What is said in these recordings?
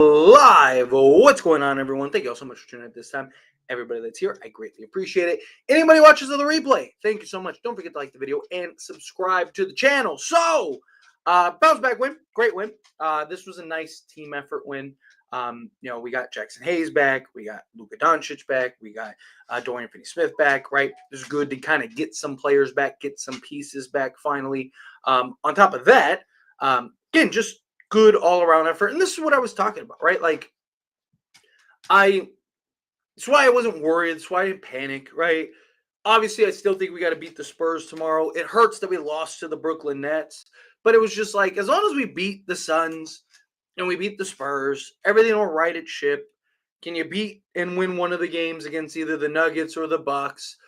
Live. What's going on, everyone? Thank you all so much for tuning in this time. Everybody that's here, I greatly appreciate it. Anybody watches on the replay, thank you so much. Don't forget to like the video and subscribe to the channel. So, bounce back win, great win. This was a nice team effort win. We got Jackson Hayes back, we got Luka Doncic back, we got Dorian Finney-Smith back. Right, it's good to kind of get some players back, get some pieces back finally. On top of that, again, just good all-around effort. And this is what I was talking about, right? Like, that's why I wasn't worried. That's why I didn't panic, right? Obviously, I still think we got to beat the Spurs tomorrow. It hurts that we lost to the Brooklyn Nets, but it was just like, as long as we beat the Suns and we beat the Spurs, everything will right its ship. Can you beat and win one of the games against either the Nuggets or the Bucks?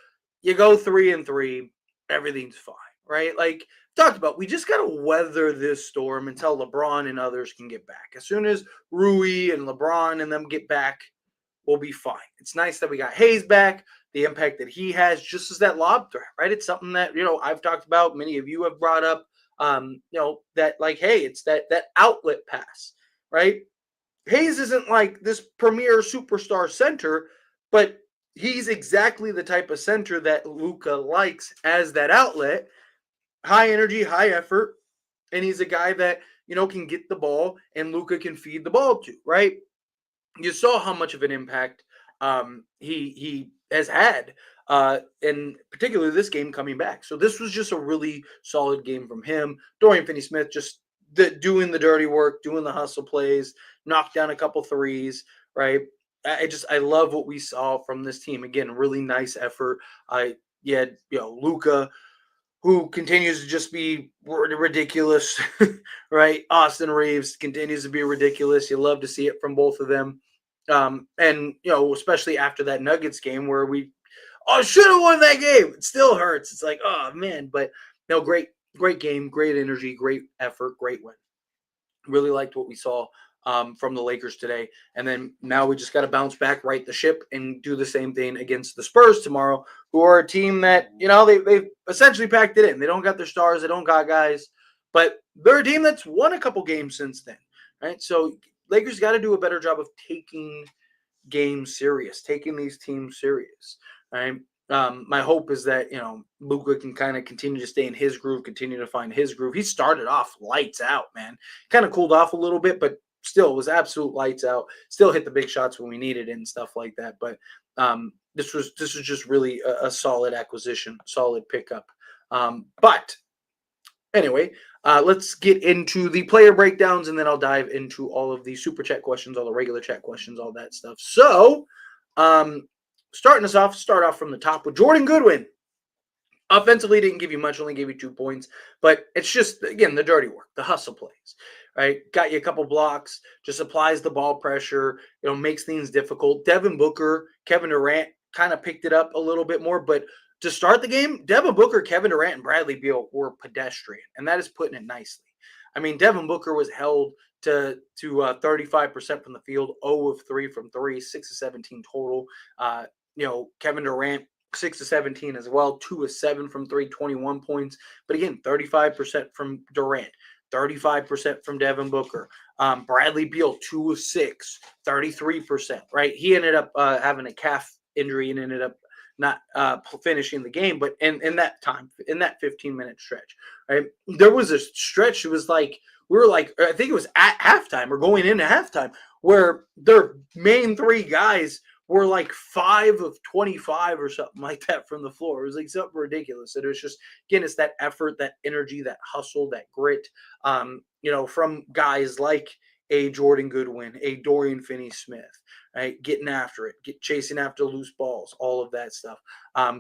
You go 3-3, everything's fine, right? Like, talked about, we just got to weather this storm until LeBron and others can get back. As soon as Rui and LeBron and them get back, we'll be fine. It's nice that we got Hayes back, the impact that he has just as that lob threat, right? It's something that, I've talked about, many of you have brought up, that like, hey, it's that outlet pass, right? Hayes isn't like this premier superstar center, but he's exactly the type of center that Luka likes as that outlet. High energy, high effort, and he's a guy that, can get the ball and Luka can feed the ball to, right? You saw how much of an impact he has had, and particularly this game coming back. So this was just a really solid game from him. Dorian Finney-Smith just doing the dirty work, doing the hustle plays, knocked down a couple threes, right? I love what we saw from this team. Again, really nice effort. You had, Luka, who continues to just be ridiculous, right? Austin Reeves continues to be ridiculous. You love to see it from both of them. And, especially after that Nuggets game where we should have won that game. It still hurts. It's like, oh, man. But, great game, great energy, great effort, great win. Really liked what we saw from the Lakers today. And then now we just got to bounce back, right the ship, and do the same thing against the Spurs tomorrow, who are a team that, they've essentially packed it in. They don't got their stars. They don't got guys. But they're a team that's won a couple games since then, right? So Lakers got to do a better job of taking games serious, taking these teams serious, right? My hope is that, Luka can kind of continue to stay in his groove, continue to find his groove. He started off lights out, man. Kind of cooled off a little bit, but still was absolute lights out. Still hit the big shots when we needed it and stuff like that. But this was just really a solid acquisition, solid pickup. But anyway, let's get into the player breakdowns, and then I'll dive into all of the super chat questions, all the regular chat questions, all that stuff. So, start off from the top with Jordan Goodwin. Offensively, didn't give you much, only gave you 2 points. But it's just, again, the dirty work, the hustle plays, right? Got you a couple blocks, just applies the ball pressure, makes things difficult. Devin Booker, Kevin Durant kind of picked it up a little bit more. But to start the game, Devin Booker, Kevin Durant, and Bradley Beal were pedestrian, and that is putting it nicely. I mean, Devin Booker was held to 35% from the field, 0 of 3 from 3, 6 of 17 total. Kevin Durant, 6 of 17 as well, 2 of 7 from 3, 21 points. But again, 35% from Durant, 35% from Devin Booker. Bradley Beal, 2 of 6, 33%, right? He ended up having a calf injury and ended up not finishing the game, but in that time, in that 15-minute stretch, right? There was a stretch, it was like, we were like, I think it was at halftime or going into halftime, where their main 3 guys were like 5 of 25 or something like that from the floor. It was like something ridiculous. And it was just, again, it's that effort, that energy, that hustle, that grit, from guys like a Jordan Goodwin, a Dorian Finney-Smith, right? Getting after it, chasing after loose balls, all of that stuff.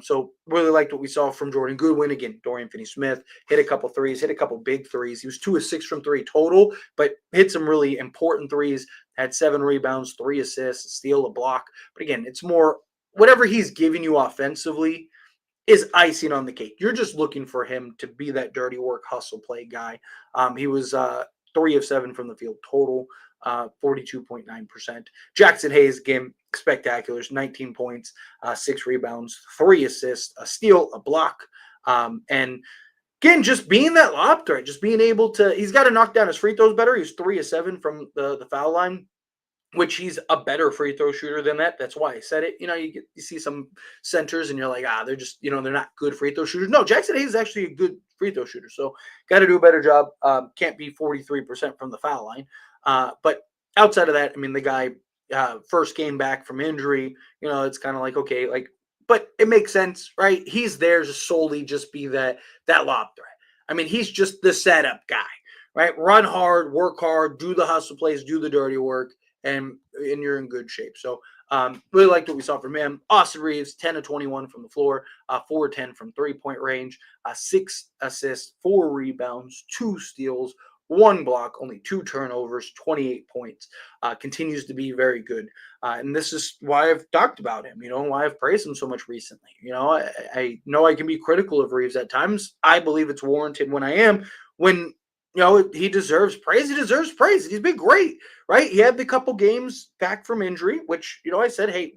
So really liked what we saw from Jordan Goodwin. Again, Dorian Finney-Smith hit a couple threes, hit a couple big threes. He was 2 of 6 from 3 total, but hit some really important threes, had 7 rebounds, 3 assists, a steal, a block. But again, it's more whatever he's giving you offensively is icing on the cake. You're just looking for him to be that dirty work, hustle play guy. He was 3 of 7 from the field total, 42.9%. Jackson Hayes, game spectacular, 19 points, 6 rebounds, 3 assists, a steal, a block. And again, just being that lob threat, just being able to, he's got to knock down his free throws better. He's 3 of 7 from the foul line. which he's a better free throw shooter than that. That's why I said it. You see some centers and you're like, they're just, they're not good free throw shooters. No, Jackson Hayes is actually a good free throw shooter. So got to do a better job. Can't be 43% from the foul line. But outside of that, I mean, the guy first game back from injury, it's kind of like, okay, like, but it makes sense, right? He's there to solely just be that lob threat. I mean, he's just the setup guy, right? Run hard, work hard, do the hustle plays, do the dirty work, and you're in good shape. So really liked what we saw from him. Austin Reeves, 10 of 21 from the floor, 4 of 10 from 3-point range, 6 assists, 4 rebounds, 2 steals, 1 block, only 2 turnovers, 28 points. Continues to be very good. And this is why I've talked about him, why I've praised him so much recently. I know I can be critical of Reeves at times. I believe it's warranted when I am. When he deserves praise. He deserves praise. He's been great, right? He had the couple games back from injury, which, I said, hey,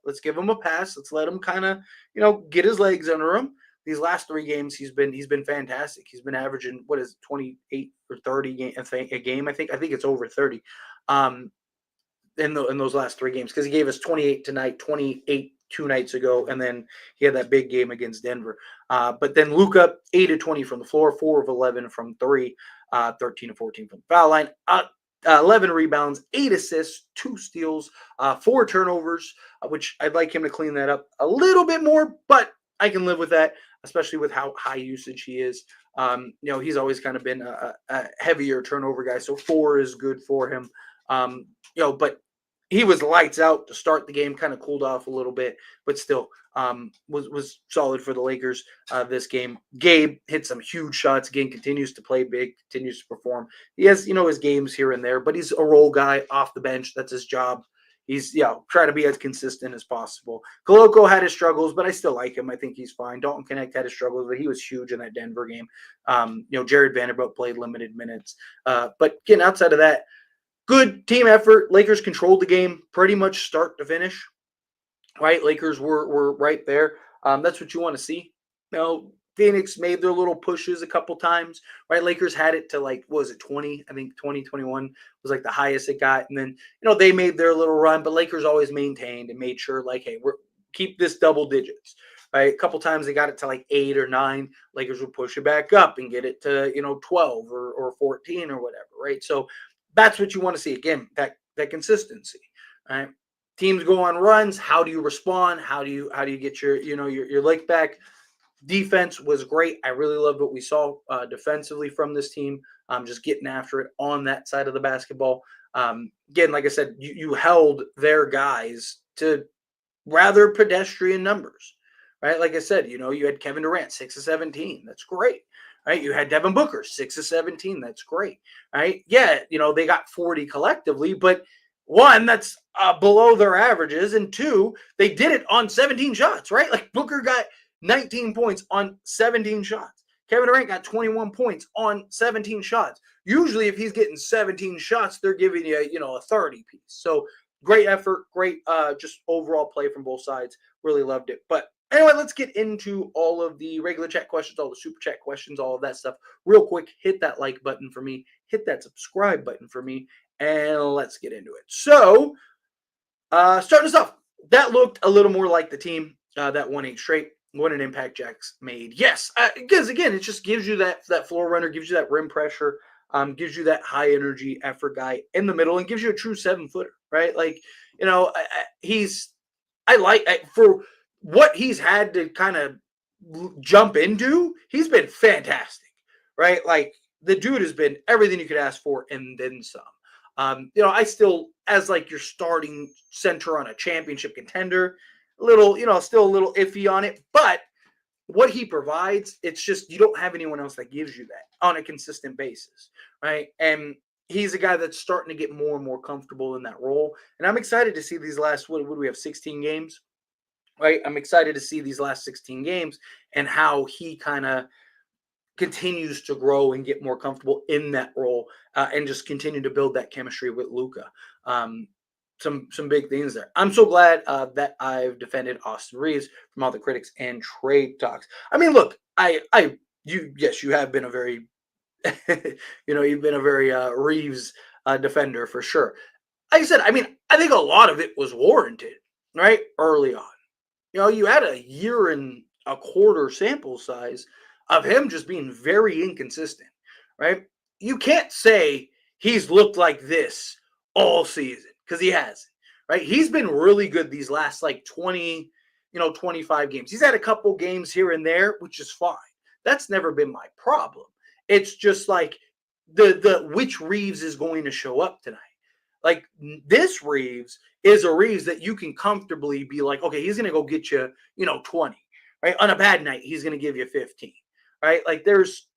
let's give him a pass. Let's let him kind of, get his legs under him. These last 3 games, he's been fantastic. He's been averaging, 28 or 30 a game. I think it's over 30. In those last 3 games, because he gave us 28 tonight, 28 2 nights ago, and then he had that big game against Denver. But then Luka, 8 of 20 from the floor, 4 of 11 from 3, 13 of 14 from the foul line, 11 rebounds, 8 assists, 2 steals, 4 turnovers, which I'd like him to clean that up a little bit more, but I can live with that, especially with how high usage he is. He's always kind of been a heavier turnover guy, so 4 is good for him. But he was lights out to start the game, kind of cooled off a little bit, but still was solid for the Lakers this game. Gabe hit some huge shots again, continues to play big, continues to perform. He has, his games here and there, but he's a role guy off the bench. That's his job. He's, try to be as consistent as possible. Koloko had his struggles, but I still like him. I think he's fine. Dalton Connect had his struggles, but he was huge in that Denver game. Jared Vanderbilt played limited minutes. But again, outside of that, good team effort. Lakers controlled the game pretty much start to finish, right? Lakers were right there. That's what you want to see. Phoenix made their little pushes a couple times, right? Lakers had it to 20? I think 2021 was the highest it got. And then, they made their little run, but Lakers always maintained and made sure hey, keep this double digits, right? A couple times they got it to 8 or 9. Lakers would push it back up and get it to, 12 or 14 or whatever, right? So that's what you want to see. Again, that consistency, right? Teams go on runs. How do you respond? How do you get your leg back? Defense was great. I really loved what we saw defensively from this team. Just getting after it on that side of the basketball. Again, like I said, you held their guys to rather pedestrian numbers, right? Like I said, you had Kevin Durant, 6 of 17. That's great. Right, you had Devin Booker, 6 of 17. That's great. Right, yeah, they got 40 collectively, but 1, that's below their averages, and 2, they did it on 17 shots. Right, Booker got 19 points on 17 shots. Kevin Durant got 21 points on 17 shots. Usually, if he's getting 17 shots, they're giving you, a 30 piece. So great effort, great just overall play from both sides. Really loved it. But anyway, let's get into all of the regular chat questions, all the super chat questions, all of that stuff. Real quick, hit that like button for me. Hit that subscribe button for me. And let's get into it. So, starting us off, that looked a little more like the team that won 8 straight. What an impact Jack's made. Yes, because again, it just gives you that floor runner, gives you that rim pressure, gives you that high energy effort guy in the middle, and gives you a true 7-footer, right? For what he's had to kind of jump into, he's been fantastic, right? The dude has been everything you could ask for and then some. I still, as your starting center on a championship contender, still a little iffy on it, but what he provides, it's just you don't have anyone else that gives you that on a consistent basis, right? And he's a guy that's starting to get more and more comfortable in that role. And I'm excited to see these last, what do we have, 16 games, right? I'm excited to see these last 16 games and how he kind of continues to grow and get more comfortable in that role and just continue to build that chemistry with Luka. Some big things there. I'm so glad that I've defended Austin Reeves from all the critics and trade talks. I mean, look, you have been a very, you've been a very Reeves defender for sure. like I said, I mean, I think a lot of it was warranted, right? Early on. You had a year and a quarter sample size of him just being very inconsistent, right? You can't say he's looked like this all season because he hasn't, right? He's been really good these last like 20, 25 games. He's had a couple games here and there, which is fine. That's never been my problem. It's just like the which Reeves is going to show up tonight. Like this Reeves is a Reeves that you can comfortably be like, okay, he's going to go get you, 20, right? On a bad night, he's going to give you 15, right? Like there's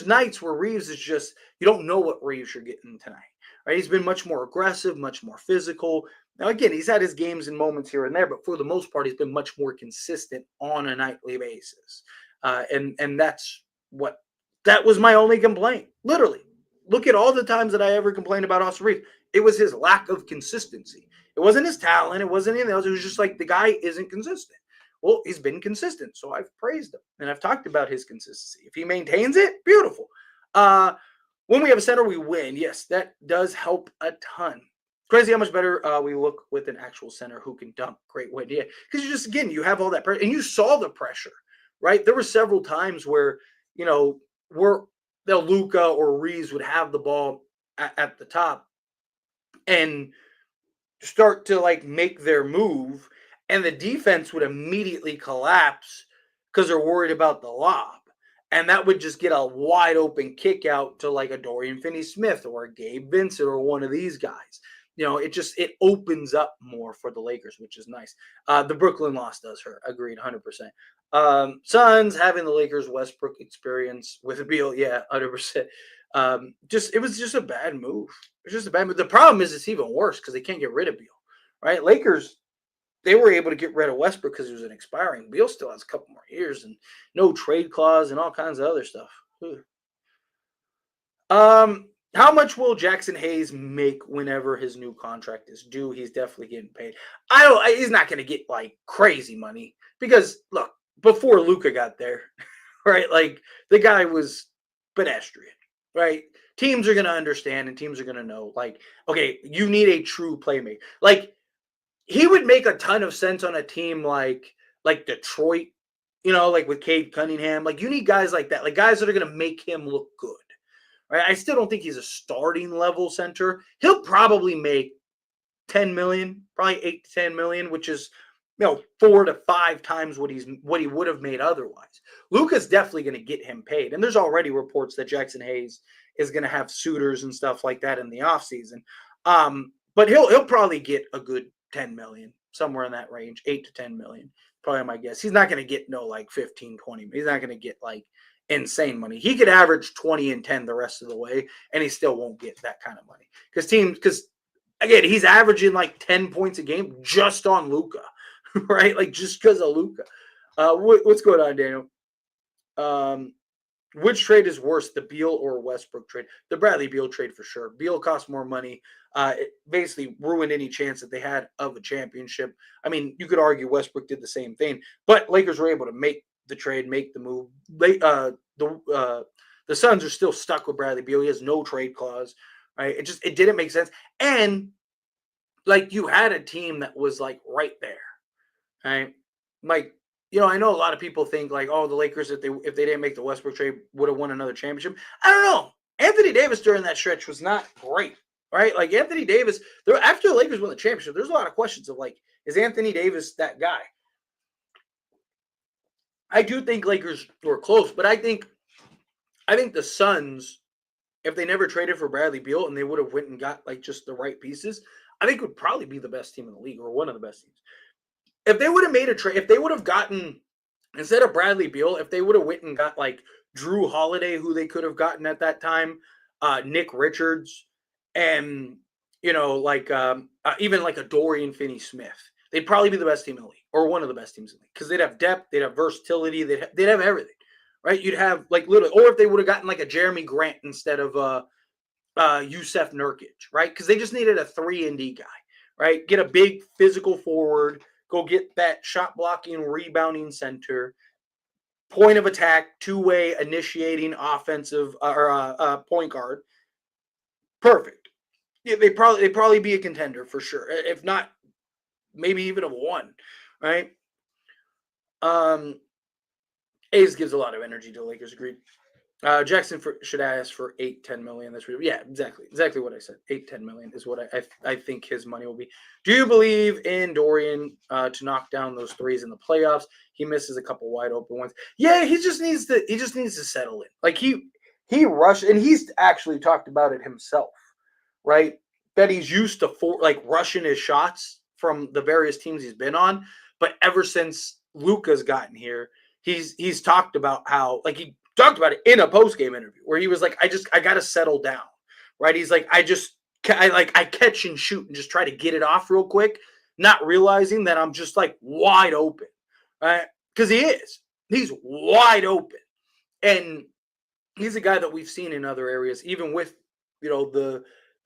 nights where Reeves is just, you don't know what Reeves you're getting tonight, right? He's been much more aggressive, much more physical. Now, again, he's had his games and moments here and there, but for the most part, he's been much more consistent on a nightly basis. And that was my only complaint. Literally, look at all the times that I ever complained about Austin Reeves. It was his lack of consistency. It wasn't his talent. It wasn't anything else. It was just like the guy isn't consistent. Well, he's been consistent, so I've praised him and I've talked about his consistency. If he maintains it, beautiful. When we have a center, we win. Yes, that does help a ton. Crazy how much better we look with an actual center who can dunk. Great win, yeah. Because you have all that pressure, and you saw the pressure, right? There were several times where where the Luka or Reeves would have the ball at the top and start to like make their move, and the defense would immediately collapse because they're worried about the lob. And that would just get a wide open kick out to like a Dorian Finney-Smith or a Gabe Vincent or one of these guys. It opens up more for the Lakers, which is nice. The Brooklyn loss does hurt. Agreed, 100%. Suns having the Lakers Westbrook experience with Beal, yeah, 100%. It was just a bad move. It's just a bad move. The problem is it's even worse because they can't get rid of Beal, right? Lakers, they were able to get rid of Westbrook because he was an expiring. Beal still has a couple more years and no trade clause and all kinds of other stuff. How much will Jackson Hayes make whenever his new contract is due? He's definitely getting paid. He's not going to get like crazy money because look, before Luka got there, right? Like the guy was pedestrian, right? Teams are going to understand and teams are going to know, like, okay, you need a true playmaker. Like he would make a ton of sense on a team like Detroit, like with Cade Cunningham. Like you need guys like that, like guys that are going to make him look good. Right? I still don't think he's a starting level center. He'll probably make 10 million, probably 8 to 10 million, which is 4 to 5 times what he would have made otherwise. Luka's definitely going to get him paid. And there's already reports that Jackson Hayes is going to have suitors and stuff like that in the offseason. But he'll probably get a good 10 million, somewhere in that range, 8 to 10 million. Probably my guess. He's not going to get like 15, 20. He's not going to get like insane money. He could average 20 and 10 the rest of the way, and he still won't get that kind of money. Because again, he's averaging like 10 points a game just on Luka, right? Like just because of Luka. What's going on, Daniel? Which trade is worse, the Beal or Westbrook trade? The Bradley Beal trade for sure. Beal cost more money. It basically ruined any chance that they had of a championship. I mean, you could argue Westbrook did the same thing, but Lakers were able to make the trade, make the move. The Suns are still stuck with Bradley Beal. He has no trade clause, right? It didn't make sense. And like you had a team that was like right there, right? Like I know a lot of people think like, oh, the Lakers if they didn't make the Westbrook trade would have won another championship. I don't know. Anthony Davis during that stretch was not great, right? Like Anthony Davis, after the Lakers won the championship, there's a lot of questions of like, is Anthony Davis that guy? I do think Lakers were close, but I think the Suns, if they never traded for Bradley Beal and they would have went and got like just the right pieces, I think would probably be the best team in the league or one of the best teams. If they would have made a trade, if they would have gotten instead of Bradley Beal, if they would have went and got like Drew Holiday, who they could have gotten at that time, Nick Richards, and even like a Dorian Finney-Smith, they'd probably be the best team in the league or one of the best teams in the league because they'd have depth, they'd have versatility, they'd have everything, right? You'd have like literally, or if they would have gotten like a Jeremy Grant instead of Yusef Nurkic, right? Because they just needed a 3-and-D guy, right? Get a big physical forward, go get that shot blocking, rebounding center, point of attack, two-way initiating offensive or point guard. Perfect. Yeah, they probably be a contender for sure. If not, maybe even a 1, right? A's gives a lot of energy to the Lakers. Agreed. Jackson should ask for 8-10 million. That's really, yeah, exactly what I said. 8-10 million is what I think his money will be. Do you believe in Dorian to knock down those threes in the playoffs? He misses a couple wide open ones. Yeah, he just needs to settle in. Like he rushed, and he's actually talked about it himself, right? That he's used to rushing his shots from the various teams he's been on, but ever since Luka's gotten here, he's talked about how, like, he talked about it in a post-game interview where he was like, I got to settle down, right? He's like, I catch and shoot and just try to get it off real quick, not realizing that I'm just like wide open, right? Because he's wide open, and he's a guy that we've seen in other areas, even with the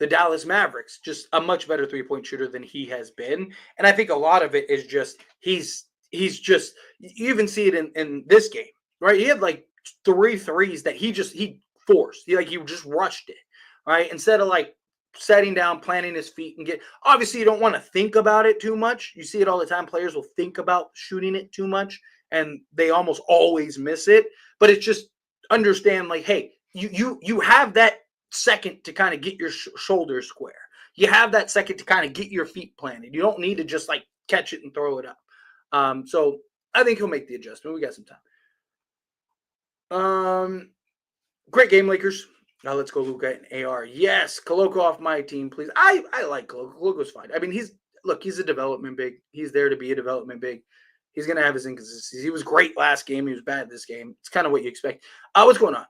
Dallas Mavericks, just a much better 3-point shooter than he has been. And I think a lot of it is just he's just, you even see it in this game, right? He had like 3 threes that he forced. He just rushed it, right? Instead of like setting down, planting his feet and obviously you don't want to think about it too much. You see it all the time. Players will think about shooting it too much and they almost always miss it. But it's just understand, like, hey, you have that second to kind of get your shoulders square. You have that second to kind of get your feet planted. You don't need to just like catch it and throw it up. So I think he'll make the adjustment. We got some time. Great game, Lakers. Now let's go Luka and AR. Yes, Koloko off my team, please. I like Koloko. Koloko's fine. I mean, he's a development big. He's there to be a development big. He's going to have his inconsistencies. He was great last game. He was bad this game. It's kind of what you expect. What's going on?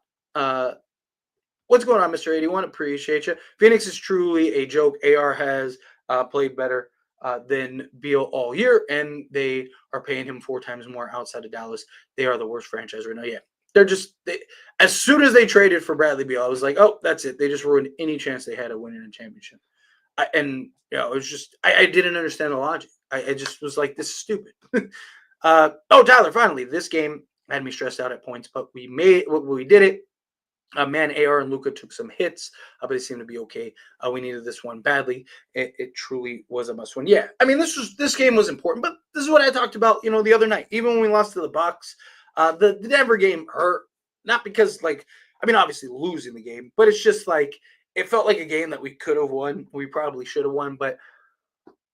What's going on, Mr. 81? Appreciate you. Phoenix is truly a joke. AR has played better than Beal all year, and they are paying him 4 times more outside of Dallas. They are the worst franchise right now. Yeah, as soon as they traded for Bradley Beal, I was like, oh, that's it. They just ruined any chance they had of winning a championship. It was just, I didn't understand the logic. I just was like, this is stupid. Tyler, finally, this game had me stressed out at points, but we did it. Man, AR and Luka took some hits, but they seemed to be okay. We needed this one badly. It truly was a must win. Yeah, I mean, this game was important, but this is what I talked about, the other night. Even when we lost to the Bucks, the Denver game hurt. Not because, obviously losing the game, but it's just like it felt like a game that we could have won. We probably should have won, but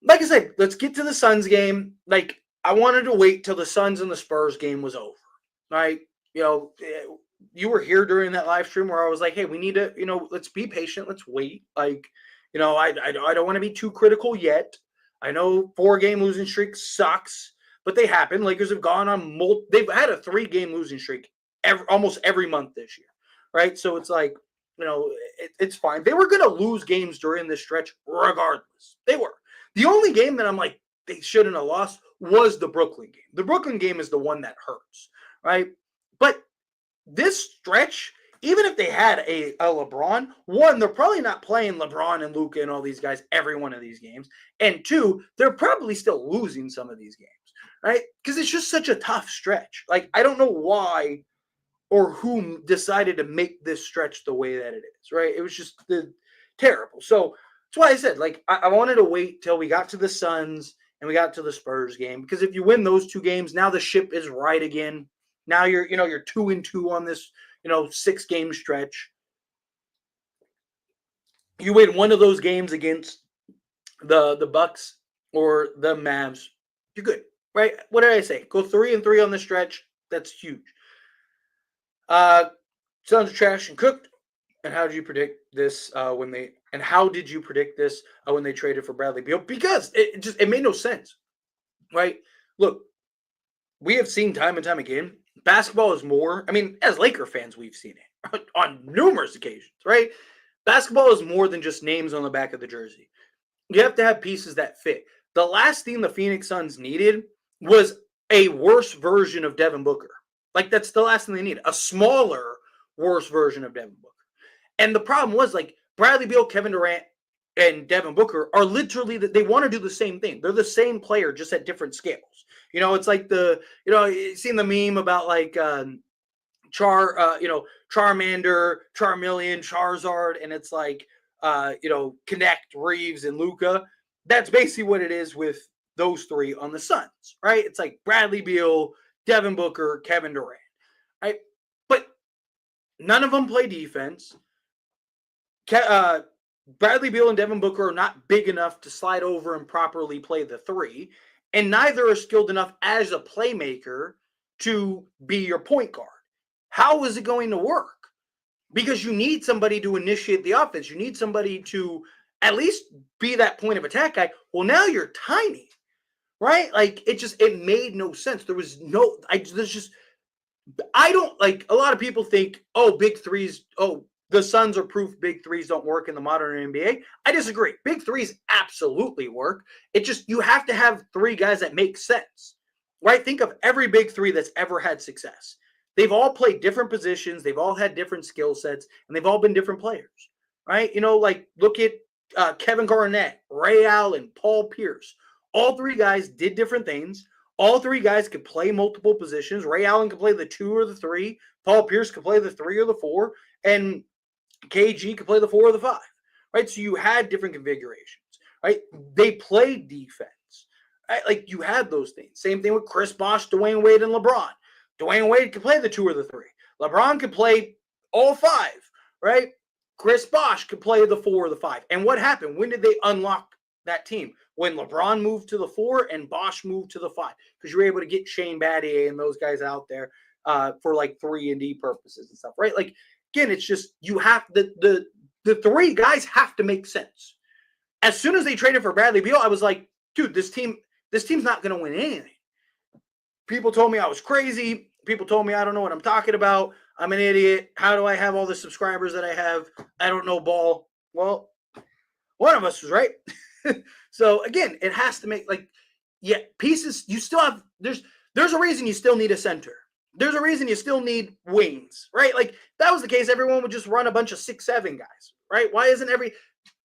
like I said, let's get to the Suns game. Like, I wanted to wait till the Suns and the Spurs game was over, right? You were here during that live stream where I was like, hey, we need to, let's be patient. Let's wait. I don't want to be too critical yet. I know 4-game losing streak sucks, but they happen. Lakers have gone on they've had a 3-game losing streak almost every month this year, right? So it's like, it's fine. They were going to lose games during this stretch regardless. They were. The only game that I'm like, they shouldn't have lost was the Brooklyn game. The Brooklyn game is the one that hurts, right? But this stretch, even if they had a LeBron, one, they're probably not playing LeBron and Luka and all these guys every one of these games. And 2, they're probably still losing some of these games, right? Because it's just such a tough stretch. Like, I don't know why or who decided to make this stretch the way that it is, right? It was just terrible. So that's why I said, like, I wanted to wait till we got to the Suns and we got to the Spurs game. Because if you win those 2 games, now the ship is right again. Now you're 2-2 on this, 6-game stretch. You win one of those games against the Bucks or the Mavs, you're good, right? What did I say? Go 3-3 on the stretch. That's huge. Suns are trash and cooked. And how did you predict this when they traded for Bradley Beal? Because it made no sense, right? Look, we have seen time and time again, basketball is more, as Laker fans, we've seen it on numerous occasions, right? Basketball is more than just names on the back of the jersey. You have to have pieces that fit. The last thing the Phoenix Suns needed was a worse version of Devin Booker. Like, that's the last thing they needed. A smaller, worse version of Devin Booker. And the problem was, like, Bradley Beal, Kevin Durant, and Devin Booker are literally, they want to do the same thing. They're the same player, just at different scales. It's like you've seen the meme about like Charmander, Charmeleon, Charizard, and it's like connect Reeves and Luka. That's basically what it is with those three on the Suns, right? It's like Bradley Beal, Devin Booker, Kevin Durant, right? But none of them play defense. Bradley Beal and Devin Booker are not big enough to slide over and properly play the three, and neither are skilled enough as a playmaker to be your point guard. How is it going to work? Because you need somebody to initiate the offense. You need somebody to at least be that point of attack guy. Well, now you're tiny, right? Like it made no sense. I don't like a lot of people think, oh, big threes, the Suns are proof big threes don't work in the modern NBA. I disagree. Big threes absolutely work. It just, you have to have three guys that make sense, right? Think of every big three that's ever had success. They've all played different positions. They've all had different skill sets, and they've all been different players, right? Like look at Kevin Garnett, Ray Allen, Paul Pierce. All three guys did different things. All three guys could play multiple positions. Ray Allen could play the 2 or the 3. Paul Pierce could play the 3 or the 4. And KG could play the 4 or the 5. Right? So you had different configurations. Right? They played defense. Right? Like you had those things. Same thing with Chris Bosh, Dwayne Wade, and LeBron. Dwayne Wade could play the 2 or the 3. LeBron could play all 5. Right? Chris Bosh could play the 4 or the 5. And what happened? When did they unlock that team? When LeBron moved to the 4 and Bosh moved to the 5, because you were able to get Shane Battier and those guys out there for like 3-and-D purposes and stuff, right? Like again, it's just you have the three guys have to make sense. As soon as they traded for Bradley Beal, I was like, dude, this team's not going to win anything. People told me I was crazy. People told me I don't know what I'm talking about. I'm an idiot. How do I have all the subscribers that I have? I don't know ball. Well, one of us was right. So again, it has to make pieces. You still have there's a reason you still need a center. There's a reason you still need wings, right? Like if that was the case, everyone would just run a bunch of 6'7" guys, right? Why isn't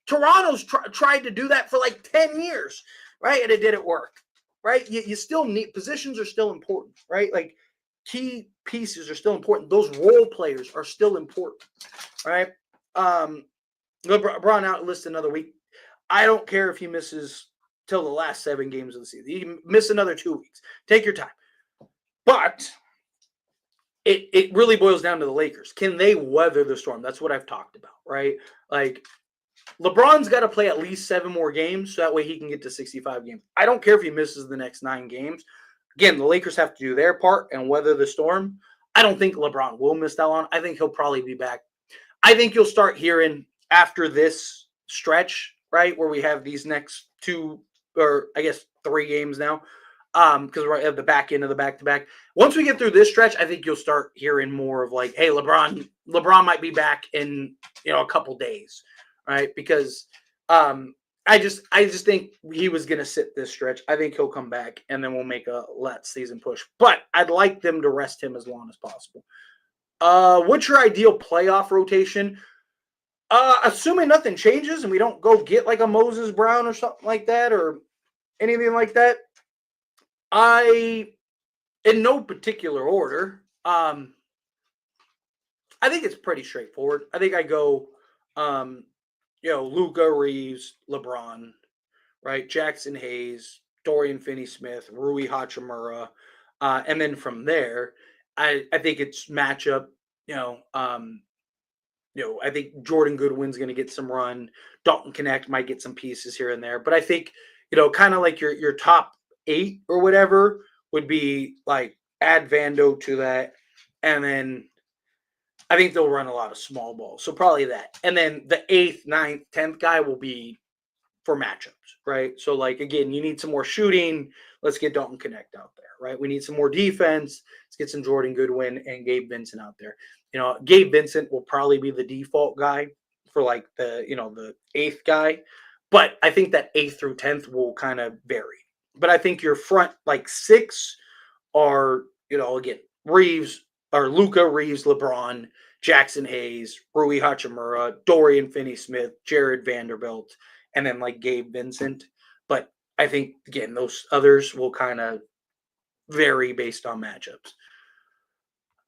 Toronto's tried to do that for like 10 years, right? And it didn't work, right? You still need positions are still important, right? Like key pieces are still important. Those role players are still important, right? LeBron out list another week. I don't care if he misses till the last 7 games of the season. He can miss another 2 weeks. Take your time. But it really boils down to the Lakers. Can they weather the storm? That's what I've talked about, right? Like LeBron's got to play at least 7 more games so that way he can get to 65 games. I don't care if he misses the next 9 games. Again, the Lakers have to do their part and weather the storm. I don't think LeBron will miss that long. I think he'll probably be back. I think you'll start hearing after this stretch, right, where we have these next 2 or I guess 3 games now, because we're at the back end of the back-to-back. Once we get through this stretch, I think you'll start hearing more of like, hey, LeBron might be back in a couple days, right? Because I just think he was going to sit this stretch. I think he'll come back, and then we'll make a season push. But I'd like them to rest him as long as possible. What's your ideal playoff rotation? Assuming nothing changes and we don't go get like a Moses Brown or something like that or anything like that, in no particular order, I think it's pretty straightforward. I think I go, Luka, Reeves, LeBron, right? Jackson Hayes, Dorian Finney-Smith, Rui Hachimura. And then from there, I think it's matchup, I think Jordan Goodwin's going to get some run. Dalton Connect might get some pieces here and there. But I think, kind of like your top 8 or whatever would be like add Vando to that. And then I think they'll run a lot of small balls. So probably that. And then the 8th, 9th, 10th guy will be for matchups, right? So like, again, you need some more shooting. Let's get Dalton Connect out there, right? We need some more defense. Let's get some Jordan Goodwin and Gabe Vincent out there. Gabe Vincent will probably be the default guy for like the 8th guy. But I think that 8th through 10th will kind of vary. But I think your front like 6 are, again, Reeves or Luka, Reeves, LeBron, Jackson Hayes, Rui Hachimura, Dorian Finney-Smith, Jared Vanderbilt, and then like Gabe Vincent. But I think, again, those others will kind of vary based on matchups.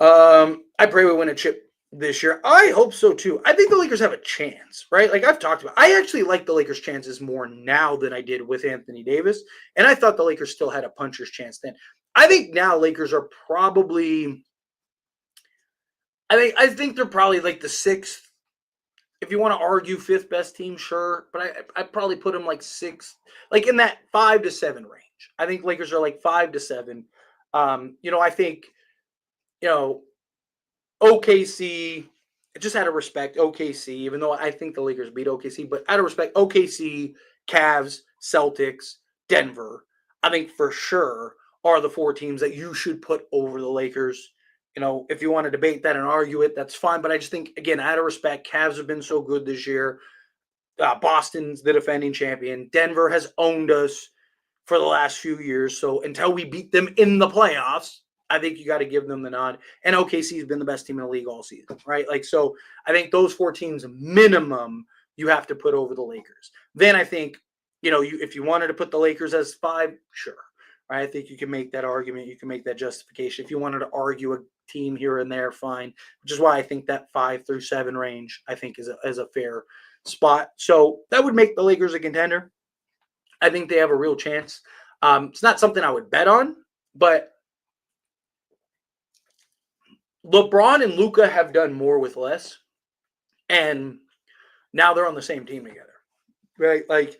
I pray we win a chip this year. I hope so too. I think the Lakers have a chance, right? Like I've talked about, I actually like the Lakers' chances more now than I did with Anthony Davis, and I thought the Lakers still had a puncher's chance then. I think now Lakers are probably. I think they're probably like the sixth. If you want to argue fifth best team, sure, but I probably put them like sixth, like in that 5 to 7 range. I think Lakers are like 5 to 7. I think you know OKC, just out of respect, OKC, even though I think the Lakers beat OKC, but out of respect, OKC, Cavs, Celtics, Denver, I think for sure are the 4 teams that you should put over the Lakers. If you want to debate that and argue it, that's fine. But I just think, again, out of respect, Cavs have been so good this year. Boston's the defending champion. Denver has owned us for the last few years. So until we beat them in the playoffs, I think you got to give them the nod. And OKC has been the best team in the league all season, right? Like, so I think those 4 teams minimum you have to put over the Lakers. Then I think, if you wanted to put the Lakers as 5, sure. Right? I think you can make that argument. You can make that justification. If you wanted to argue a team here and there, fine. Which is why I think that 5 through 7 range, I think, is a fair spot. So that would make the Lakers a contender. I think they have a real chance. It's not something I would bet on, but LeBron and Luka have done more with less, and now they're on the same team together, right? Like,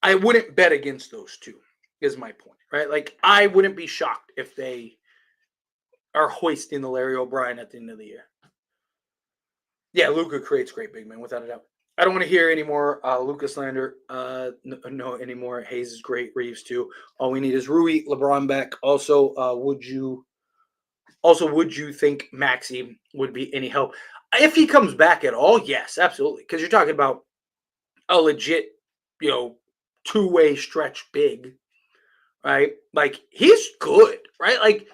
I wouldn't bet against those two, is my point, right? Like, I wouldn't be shocked if they are hoisting the Larry O'Brien at the end of the year. Yeah, Luka creates great big men, without a doubt. I don't want to hear any more Luka slander. No anymore. Hayes is great. Reeves too. All we need is Rui, LeBron back. Also, would you think Maxey would be any help if he comes back at all? Yes, absolutely. Because you're talking about a legit, 2-way stretch big, right? Like, he's good, right? Like,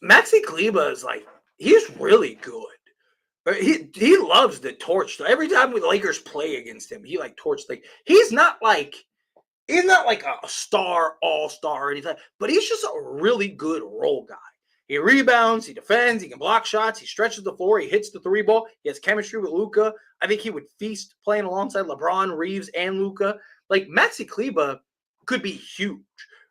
Maxi Kleber is like, he's really good. He loves the torch. Every time the Lakers play against him, he like torch. Like, he's not like a star, all-star or anything, but he's just a really good role guy. He rebounds, he defends, he can block shots, he stretches the floor, he hits the 3-ball, he has chemistry with Luka. I think he would feast playing alongside LeBron, Reeves, and Luka. Like, Maxi Kleber could be huge,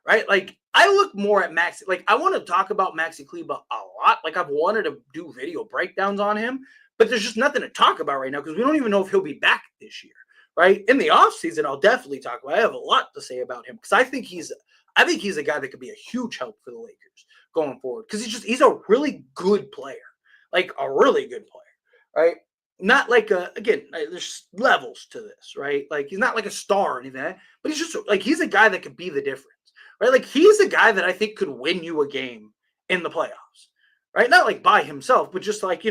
right? Like, I look more at Maxi. Like, I want to talk about Maxi Kleber a lot. Like, I've wanted to do video breakdowns on him, but there's just nothing to talk about right now because we don't even know if he'll be back this year, right? In the offseason, I'll definitely talk about it. I have a lot to say about him because I think he's a guy that could be a huge help for the Lakers going forward because he's a really good player, like a really good player, right? Not like there's levels to this, right? Like, he's not like a star or anything, but he's just like, he's a guy that could be the difference, right? Like, he's a guy that I think could win you a game in the playoffs, right? Not like by himself, but just like,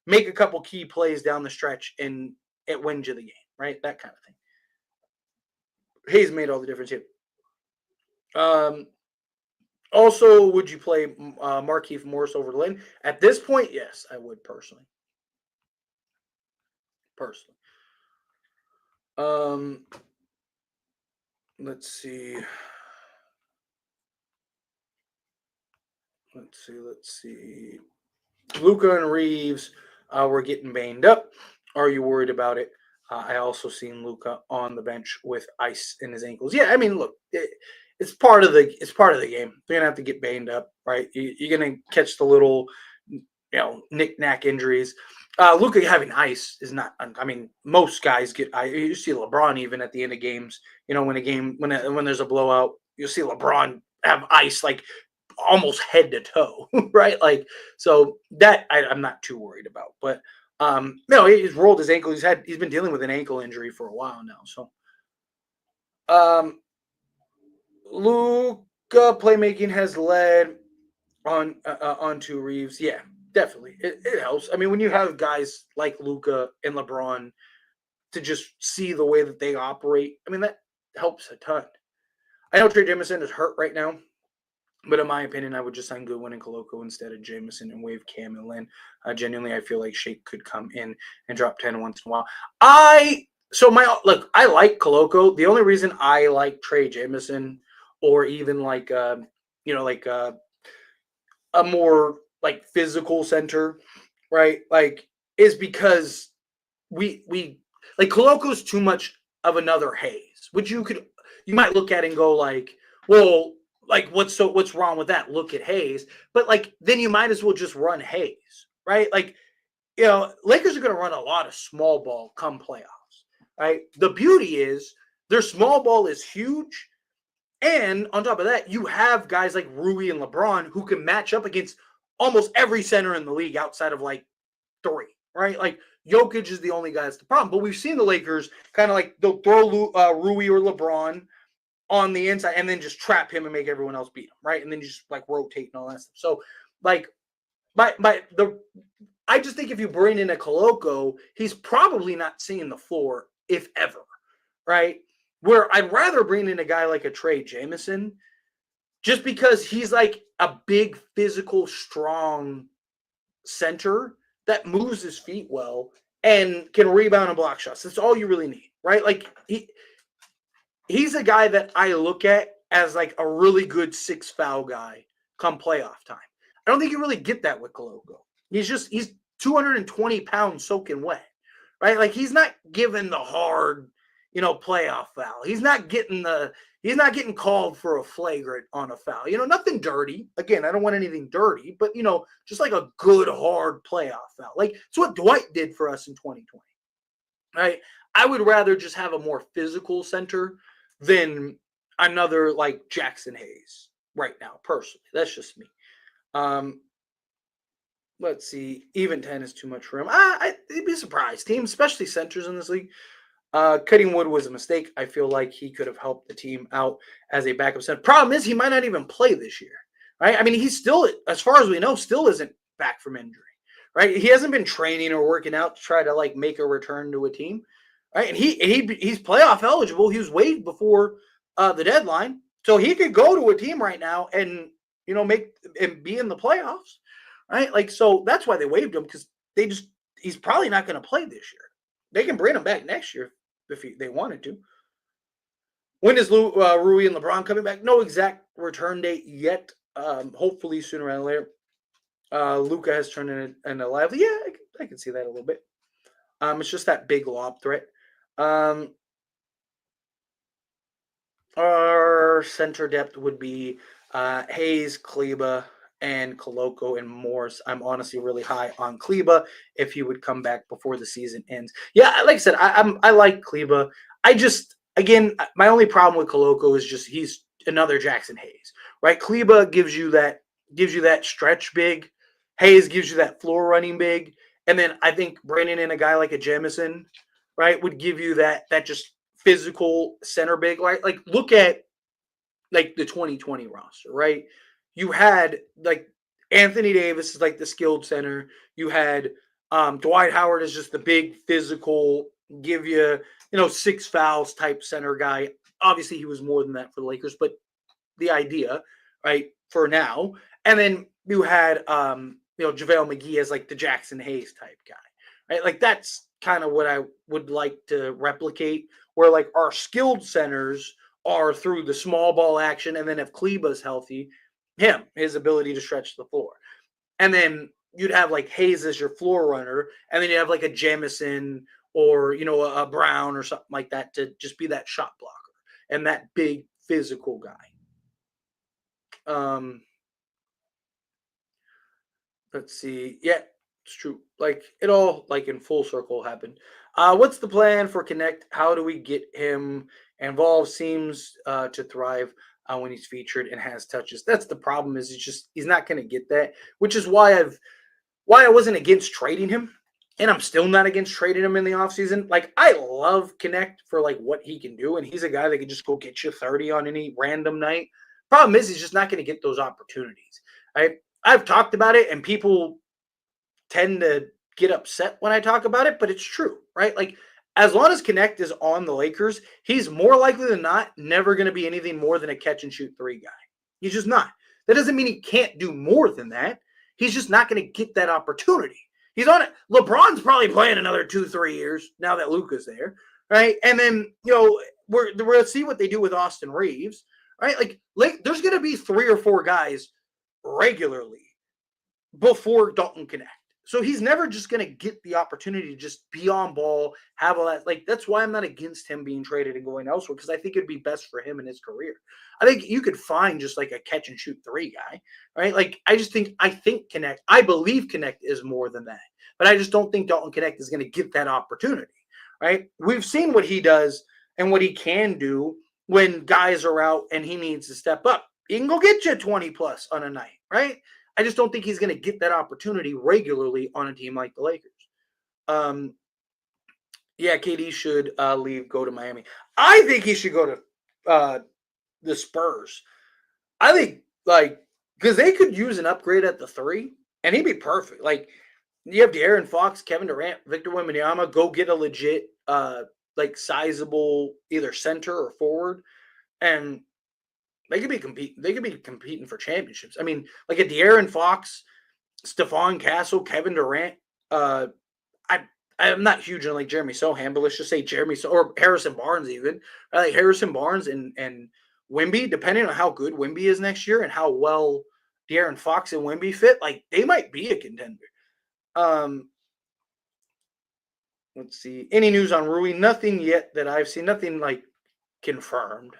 make a couple key plays down the stretch and it wins you the game, right? That kind of thing. Hayes made all the difference here. Also, would you play Markieff Morris over Lynn? At this point, yes, I would personally. Let's see. Luka and Reeves were getting banged up. Are you worried about it? I also seen Luka on the bench with ice in his ankles. Yeah, I mean, look, it's part of the game. You're gonna have to get banged up, right? You're gonna catch the little, knick-knack injuries. Luka having ice is not. I mean, most guys get. You see LeBron even at the end of games. When there's a blowout, you'll see LeBron have ice like almost head to toe, right? Like, so that I'm not too worried about. But he's rolled his ankle. He's been dealing with an ankle injury for a while now. So, Luka playmaking has led onto Reeves. Yeah, definitely. It helps. I mean, when you have guys like Luka and LeBron to just see the way that they operate, I mean, that helps a ton. I know Trey Jemison is hurt right now, but in my opinion, I would just sign Goodwin and Koloko instead of Jameson and waive Cam and Lynn. Genuinely, I feel like Shake could come in and drop 10 once in a while. I like Koloko. The only reason I like Trey Jameson or even a more like physical center, right? Like is because we like Coloco's too much of another Hayes, which you might look at and go like, well, like what's wrong with that? Look at Hayes, but like then you might as well just run Hayes, right? Like Lakers are going to run a lot of small ball come playoffs, right? The beauty is their small ball is huge, and on top of that, you have guys like Rui and LeBron who can match up against almost every center in the league outside of like three, right? Like Jokic is the only guy that's the problem. But we've seen the Lakers kind of like they'll throw Rui or LeBron on the inside and then just trap him and make everyone else beat him, right? And then you just like rotate and all that stuff. So like I just think if you bring in a Coloco, he's probably not seeing the floor, if ever, right? Where I'd rather bring in a guy like a Trey Jamison, just because he's like a big, physical, strong center that moves his feet well and can rebound and block shots. That's all you really need, right? Like he's a guy that I look at as like a really good 6-foul guy come playoff time. I don't think you really get that with Coloco. He's 220 pounds soaking wet, right? Like he's not given the hard, playoff foul. He's not getting called for a flagrant on a foul. Nothing dirty. Again, I don't want anything dirty, but just like a good hard playoff foul. Like it's what Dwight did for us in 2020. Right? I would rather just have a more physical center than another like Jackson Hayes right now, personally. That's just me. Let's see. Even 10 is too much for him. I'd be surprised. Teams, especially centers in this league. Cutting Wood was a mistake. I feel like he could have helped the team out as a backup center. Problem is, he might not even play this year, right? I mean, he's still, as far as we know, still isn't back from injury, right? He hasn't been training or working out to try to like make a return to a team, right? And he's playoff eligible. He was waived before the deadline, so he could go to a team right now and make and be in the playoffs, right? Like, so that's why they waived him, because he's probably not going to play this year. They can bring him back next year if they wanted to. When is Rui and LeBron coming back? No exact return date yet. Hopefully sooner rather than later. Luka has turned into lively. Yeah, I can see that a little bit. It's just that big lob threat. Our center depth would be Hayes, Kleba, and Coloco and Morris. I'm honestly really high on Kleba if he would come back before the season ends. Yeah, like I said, I like Kleba. Again, my only problem with Coloco is just he's another Jackson Hayes, right? Kleba gives you that stretch big. Hayes gives you that floor running big. And then I think bringing in a guy like a Jamison, right, would give you that just physical center big. Like look at like the 2020 roster, right? You had like Anthony Davis is like the skilled center. You had Dwight Howard is just the big physical, give you 6 fouls type center guy. Obviously, he was more than that for the Lakers, but the idea, right, for now. And then you had JaVale McGee as like the Jackson Hayes type guy, right? Like that's kind of what I would like to replicate, where like our skilled centers are through the small ball action, and then if Kleba's healthy, his ability to stretch the floor. And then you'd have like Hayes as your floor runner, and then you have like a Jamison or a Brown or something like that to just be that shot blocker and that big physical guy. Let's see. Yeah, it's true. Like it all like in full circle happened. What's the plan for Connect? How do we get him involved? Seems to thrive when he's featured and has touches. That's the problem. Is he's not going to get that, which is why I wasn't against trading him, and I'm still not against trading him in the offseason. Like I love Connect for like what he can do, and he's a guy that can just go get you 30 on any random night. Problem is, he's just not going to get those opportunities. I've talked about it, and people tend to get upset when I talk about it, but it's true, right? Like, as long as Connect is on the Lakers, he's more likely than not never going to be anything more than a catch and shoot 3 guy. He's just not. That doesn't mean he can't do more than that. He's just not going to get that opportunity. He's on it. LeBron's probably playing another 2-3 years now that Luka's there, right? And then, we're going to see what they do with Austin Reeves, right? Like there's going to be 3 or 4 guys regularly before Dalton Connect. So he's never just going to get the opportunity to just be on ball, have all that. Like, that's why I'm not against him being traded and going elsewhere, because I think it'd be best for him in his career. I think you could find just like a catch and shoot three guy, right? Like, I think Connect, I believe Connect is more than that, but I just don't think Dalton Connect is going to get that opportunity, right? We've seen what he does and what he can do when guys are out and he needs to step up. He can go get you 20 plus on a night, right? I just don't think he's going to get that opportunity regularly on a team like the Lakers. Yeah, KD should leave, go to Miami. I think he should go to the Spurs. I think, like, because they could use an upgrade at the three, and he'd be perfect. Like, you have De'Aaron Fox, Kevin Durant, Victor Wembanyama. Go get a legit, like, sizable either center or forward, and they could be competing for championships. I mean, like a De'Aaron Fox, Stephon Castle, Kevin Durant. I'm not huge on like Jeremy Sohan, but let's just say Jeremy or Harrison Barnes even. Like Harrison Barnes and Wemby, depending on how good Wemby is next year and how well De'Aaron Fox and Wemby fit, like they might be a contender. Let's see. Any news on Rui? Nothing yet that I've seen. Nothing like confirmed.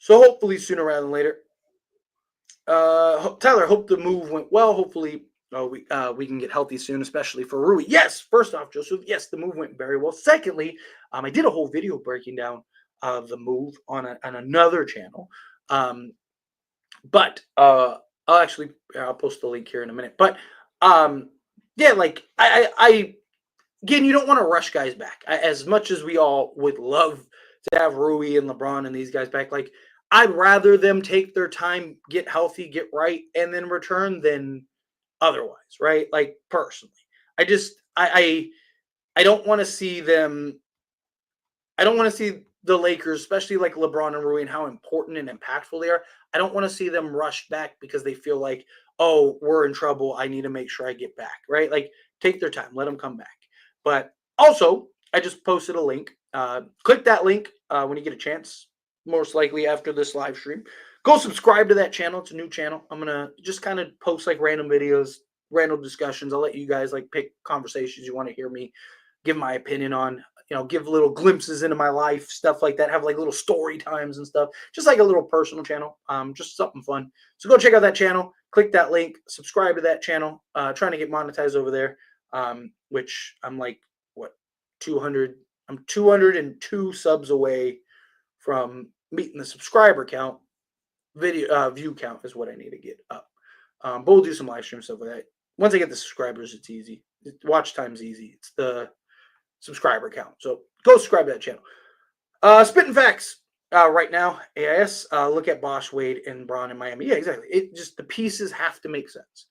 So hopefully sooner rather than later. Tyler, hope the move went well. Hopefully we can get healthy soon, especially for Rui. Yes, first off, Joseph, yes, the move went very well. Secondly, I did a whole video breaking down the move on another channel. But I'll post the link here in a minute. But yeah, like I again, you don't want to rush guys back. As much as we all would love to have Rui and LeBron and these guys back, like I'd rather them take their time, get healthy, get right, and then return than otherwise, right? Like personally, I don't want to see them. I don't want to see the Lakers, especially like LeBron and Rui, and how important and impactful they are. I don't want to see them rush back because they feel like, oh, we're in trouble. I need to make sure I get back, right? Like take their time, let them come back. But also, I just posted a link. Click that link when you get a chance, most likely after this live stream. Go subscribe to that channel. It's a new channel. I'm going to just kind of post like random videos, random discussions. I'll let you guys like pick conversations you want to hear me give my opinion on, give little glimpses into my life, stuff like that, have like little story times and stuff, just like a little personal channel, just something fun. So go check out that channel, click that link, subscribe to that channel, trying to get monetized over there, which I'm like, 202 subs away from meeting the subscriber count. Video view count is what I need to get up. But we'll do some live stream stuff with that. Once I get the subscribers, it's easy. Watch time's easy. It's the subscriber count. So go subscribe to that channel. Spitting facts right now. AIS. Look at Bosch, Wade, and Braun in Miami. Yeah, exactly. It just the pieces have to make sense.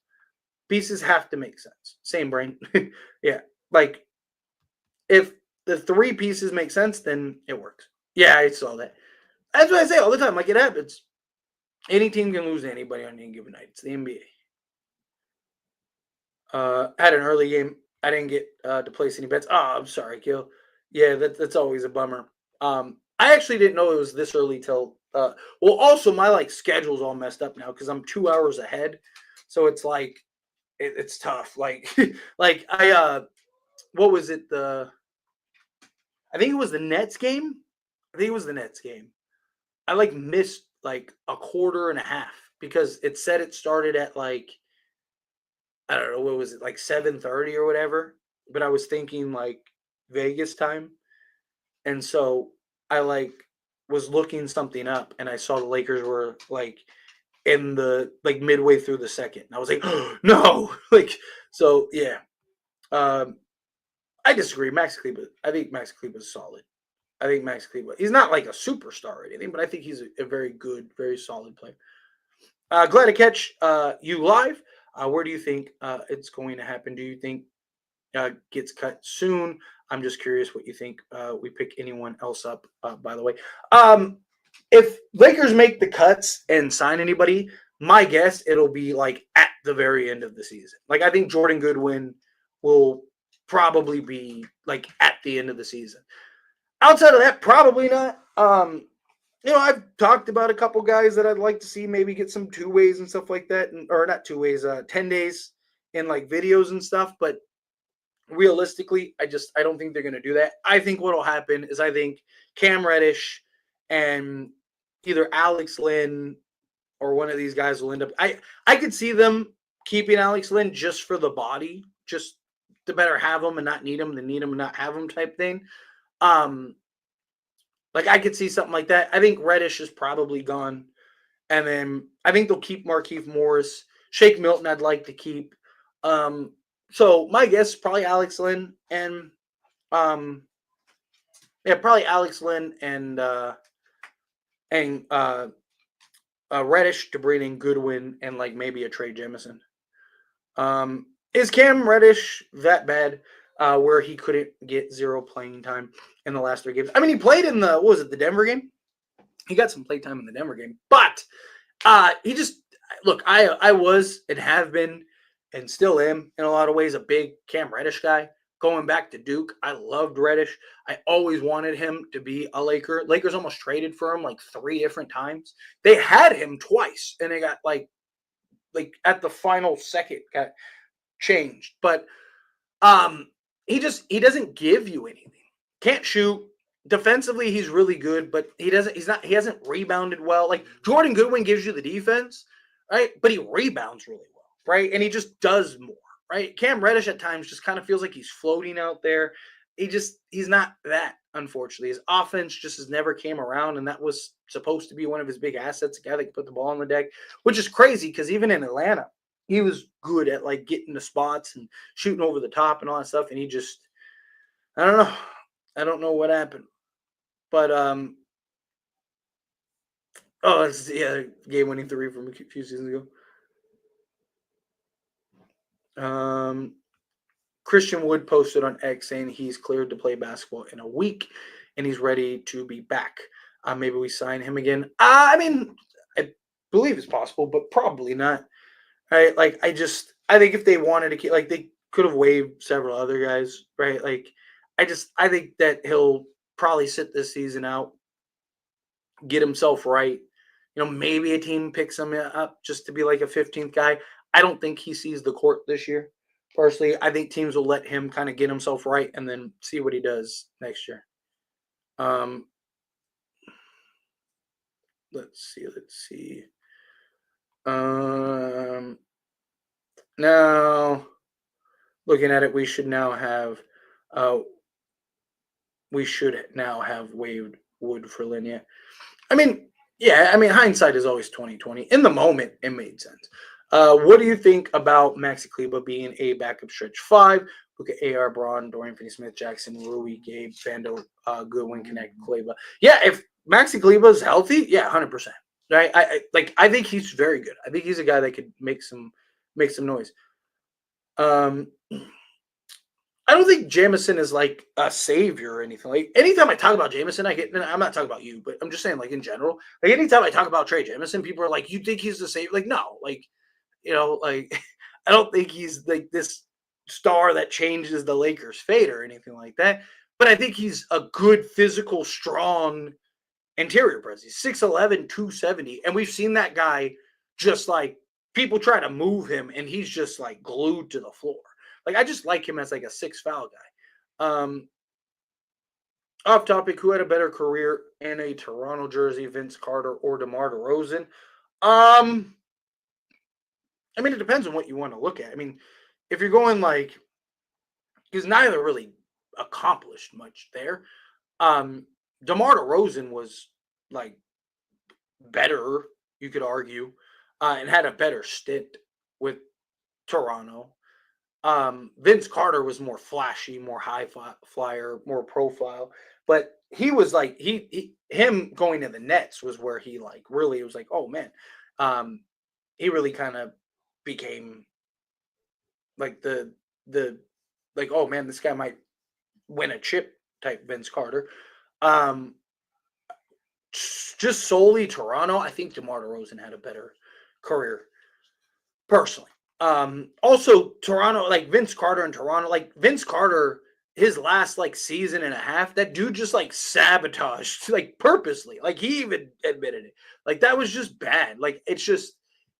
Pieces have to make sense. Same brain. Yeah. Like if the three pieces make sense, then it works. Yeah, I saw that. That's what I say all the time. Like it happens. Any team can lose to anybody on any given night. It's the NBA. Had an early game. I didn't get to place any bets. Oh, I'm sorry, Gil. Yeah, that's always a bummer. I actually didn't know it was this early till. Well, also my like schedule's all messed up now because I'm 2 hours ahead, so it's like it's tough. Like like what was it? I think it was the Nets game. I like missed like a quarter and a half because it said it started at like I don't know, what was it, like 7:30 or whatever, but I was thinking like Vegas time. And so I like was looking something up and I saw the Lakers were like in the like midway through the second. And I was like, oh, no, like so yeah. I disagree. I think Max Kleber is solid. I think Max Kleber, he's not like a superstar or anything, but I think he's a very good, very solid player. Glad to catch you live. Where do you think it's going to happen? Do you think gets cut soon? I'm just curious what you think. We pick anyone else up, by the way. If Lakers make the cuts and sign anybody, my guess it'll be like at the very end of the season. Like I think Jordan Goodwin will probably be like at the end of the season. Outside of that, probably not. I've talked about a couple guys that I'd like to see maybe get some 2 ways and stuff like that, or not 2 ways, 10 days in like videos and stuff. But realistically, I don't think they're going to do that. I think what'll happen is I think Cam Reddish and either Alex Lynn or one of these guys will end up. I could see them keeping Alex Lynn just for the body, just to better have him and not need him than need him and not have him type thing. Um, like I could see something like that. I think Reddish is probably gone, and then I think they'll keep Markeith Morris, Shake Milton. I'd like to keep. So my guess is probably Alex Lynn and um, yeah, probably Alex Lynn and Reddish to bring in Goodwin and like maybe a Trey Jemison. Is Cam Reddish that bad where he couldn't get 0 playing time in the last 3 games? I mean, he played in the Denver game? He got some play time in the Denver game, but he just look. I was and have been and still am in a lot of ways a big Cam Reddish guy. Going back to Duke, I loved Reddish. I always wanted him to be a Laker. Lakers almost traded for him like 3 different times. They had him twice, and they got like at the final second got changed. But he doesn't give you anything. Can't shoot. Defensively, he's really good, but he hasn't rebounded well. Like Jordan Goodwin gives you the defense, right? But he rebounds really well, right? And he just does more, right? Cam Reddish at times just kind of feels like he's floating out there. He's not that, unfortunately. His offense just has never came around, and that was supposed to be one of his big assets, a guy that could put the ball on the deck, which is crazy because even in Atlanta, he was good at like getting the spots and shooting over the top and all that stuff. And he just, I don't know. I don't know what happened. But it's game-winning 3 from a few seasons ago. Christian Wood posted on X saying he's cleared to play basketball in a week and he's ready to be back. Maybe we sign him again. I mean, I believe it's possible, but probably not. Right? Like, I think if they wanted to keep, like, they could have waived several other guys, right? Like, I think that he'll probably sit this season out, get himself right. Maybe a team picks him up just to be like a 15th guy. I don't think he sees the court this year. Personally, I think teams will let him kind of get himself right and then see what he does next year. Let's see. Now, looking at it, we should now have waived Wood for Linya. I mean, hindsight is always 2020. In the moment, it made sense. What do you think about Maxi Kleber being a backup stretch 5? Look at AR Braun, Dorian Finney-Smith, Jackson, Rui, Gabe, Fando, Goodwin, Connect, Kleber. Yeah, if Maxi Kleber is healthy, 100%. Right? I think he's very good. I think he's a guy that could make some noise. I don't think Jamison is like a savior or anything. Like anytime I talk about Jamison, I'm not talking about you, but I'm just saying like in general. Like anytime I talk about Trey Jamison, people are like, "You think he's the savior?" Like no, like like I don't think he's like this star that changes the Lakers' fate or anything like that. But I think he's a good physical, strong interior presence. He's 6'11", 270, and we've seen that guy just like people try to move him, and he's just like glued to the floor. Like I just like him as like a 6 foul guy. Off topic, who had a better career in a Toronto jersey, Vince Carter or DeMar DeRozan? I mean, it depends on what you want to look at. I mean, if you're going like, because neither really accomplished much there. DeMar DeRozan was like better, you could argue, and had a better stint with Toronto. Vince Carter was more flashy, more high flyer, more profile, but he was like him going to the Nets was where he like really was like, oh man, he really kind of became like the like, oh man, this guy might win a chip type Vince Carter. Just solely Toronto, I think DeMar DeRozan had a better career personally. Also Toronto, like Vince Carter in Toronto, like Vince Carter his last like season and a half, that dude just like sabotaged like purposely. Like he even admitted it. Like that was just bad. Like it's just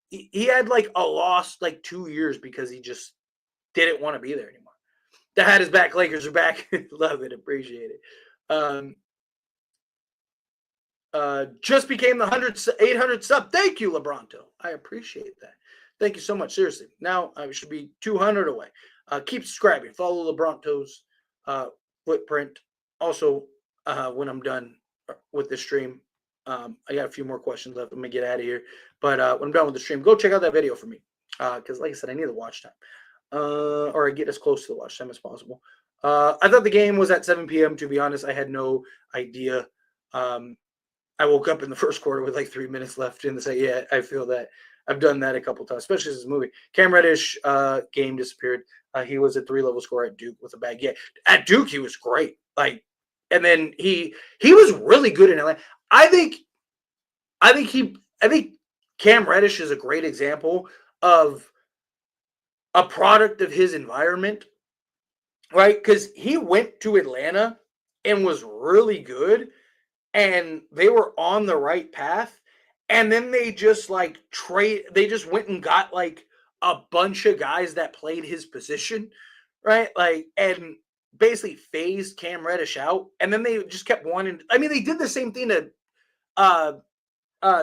he had like a lost like 2 years because he just didn't want to be there anymore. The hat is back. Lakers are back. Love it. Appreciate it. Um, just became the 800 sub. Thank you, Lebronto. I appreciate that. Thank you so much. Seriously. Now I should be 200 away. Keep subscribing. Follow Lebronto's footprint. Also, when I'm done with the stream, I got a few more questions left. I'm going to get out of here. But when I'm done with the stream, go check out that video for me. Because, like I said, I need the watch time. Or I get as close to the watch time as possible. I thought the game was at 7 p.m. To be honest, I had no idea. I woke up in the first quarter with like 3 minutes left in the second. Yeah, I feel that. I've done that a couple times, especially this movie. Cam Reddish game disappeared. He was a 3-level scorer at Duke with a bag. Yeah, at Duke he was great. Like, and then he was really good in Atlanta. I think Cam Reddish is a great example of a product of his environment, right? Because he went to Atlanta and was really good, and they were on the right path, and then they just like they just went and got like a bunch of guys that played his position, right? Like, and basically phased Cam Reddish out, and then they just kept wanting. I mean, they did the same thing to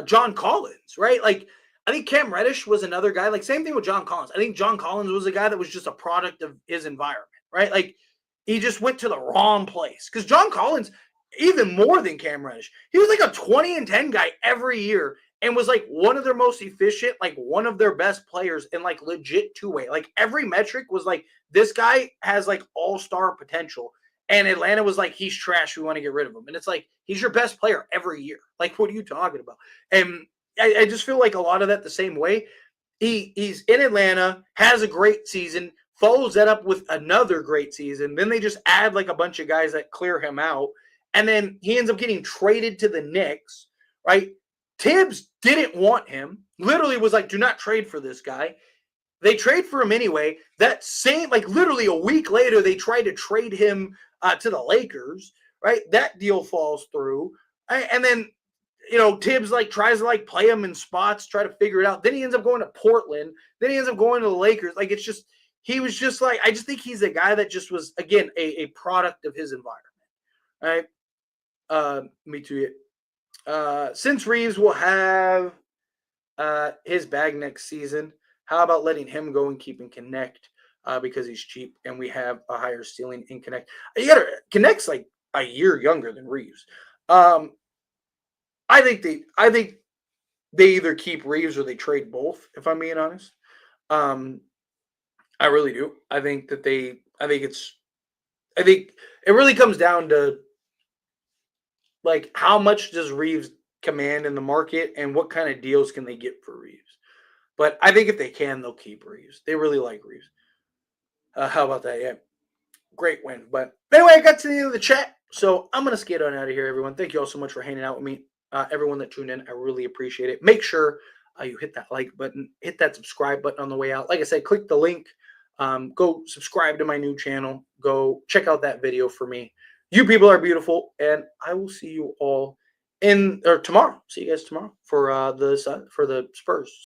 John Collins, right? Like, I think Cam Reddish was another guy. Like, same thing with John Collins. I think John Collins was a guy that was just a product of his environment, right? Like, he just went to the wrong place. Because John Collins, even more than Cam Reddish, he was like a 20-10 guy every year and was like one of their most efficient, like one of their best players in like legit two-way. Like, every metric was like, this guy has like all-star potential. And Atlanta was like, he's trash. We want to get rid of him. And it's like, he's your best player every year. Like, what are you talking about? And I just feel like a lot of that the same way. He's in Atlanta, has a great season, follows that up with another great season. Then they just add like a bunch of guys that clear him out. And then he ends up getting traded to the Knicks, right? Tibbs didn't want him. Literally was like, do not trade for this guy. They trade for him anyway. That same, like literally a week later, they tried to trade him to the Lakers, right? That deal falls through. And then, you know, Tibbs like tries to like play him in spots, try to figure it out. Then he ends up going to Portland. Then he ends up going to the Lakers. Like, it's just, he was just like, I just think he's a guy that just was, again, a product of his environment, right? Me too. Since Reeves will have his bag next season, how about letting him go and keeping Connect because he's cheap and we have a higher ceiling in Connect? You gotta, Connect's like a year younger than Reeves. I think they either keep Reeves or they trade both, if I'm being honest. I really do. I think it really comes down to like how much does Reeves command in the market and what kind of deals can they get for Reeves. But I think if they can, they'll keep Reeves. They really like Reeves. How about that? Yeah. Great win. But anyway, I got to the end of the chat. So I'm going to skate on out of here, everyone. Thank you all so much for hanging out with me. Everyone that tuned in, I really appreciate it. Make sure you hit that like button, hit that subscribe button on the way out. Like I said, click the link. Go subscribe to my new channel. Go check out that video for me. You people are beautiful, and I will see you all tomorrow. See you guys tomorrow for the Spurs.